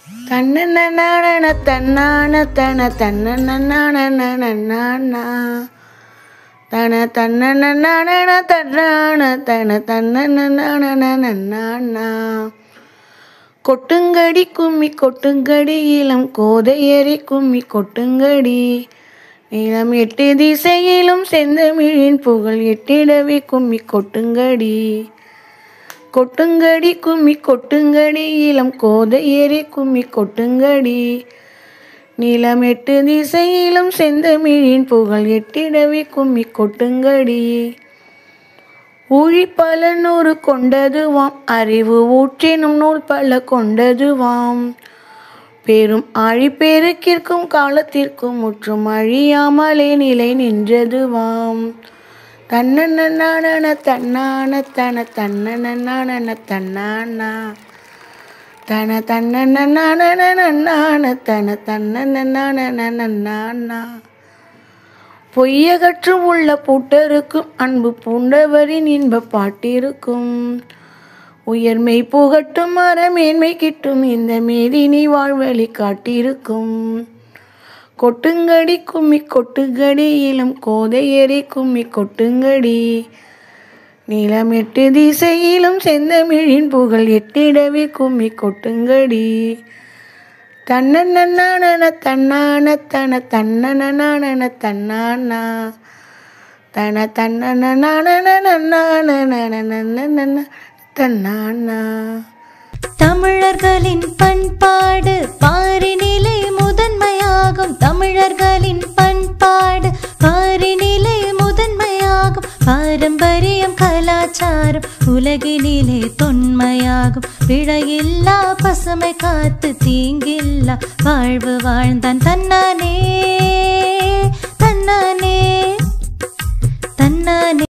தன்னன தன்னான தன தன்னன தன தன்னன தன்னான தன தன்னன கொட்டுங்கடி கும்மி கொட்டுங்கடி இளம் கோதையரி கும்மி கொட்டுங்கடி நிலம் 8 திசையிலும் செந்தமிழின் புகழ் எட்டிடவே கும்மி கொட்டுங்கடி கொட்டுங்கடி கும்மி கொட்டுங்கடி இளம் கோதையரி கும்மி கொட்டுங்கடி நிலம் 8 திசையிலும் செந்தமிழின் புகழ் எட்டிடவே கும்மி கொட்டுங்கடி ஊழி பல 100 கொண்டதுவாம் அறிவு ஊற்றினும் நூல் பல கொண்டதுவாம் பெரும் ஆழிப்பெருக்கிற்கும் காலத்திற்கும் முற்றும் அழியாமலே நிலை நின்றதுவாம் தன்னன தன்னான தன தன்னன தன்னானா தன தன்னன தன தன்னன பொய்யகற்றும் உள்ள பூட்டருக்கும் அன்பு பூண்டவரின் இன்ப பாட்டிருக்கும் உயர்மை புகட்டும் மரமேன்மை கிட்டும் இந்த மேதினி வாழ்வழி காட்டிருக்கும் கொட்டுங்கடி கும்மி கொட்டுங்கடி இளம் கோதையரி கும்மி கொட்டுங்கடி நிலம் 8 திசையிலும் செந்தமிழின் புகழ் எட்டிடவே கும்மி கொட்டுங்கடி தன்னன தன்னான தன தன்னன தன்னானா தன தன்னன தன்னானா தமிழர்களின் பண்பாடு பாரினிலே முதன்மையாகும் தமிழர்களின் பண்பாடு பாரினிலே முதன்மையாகும் பாரம்பரியம் கலாச்சாரம் உலகினிலே தொன்மையாகும் பிழையில்லா பசுமை காத்து தீங்கில்லா வாழ்வு வாழ்ந்தான் தன்னானே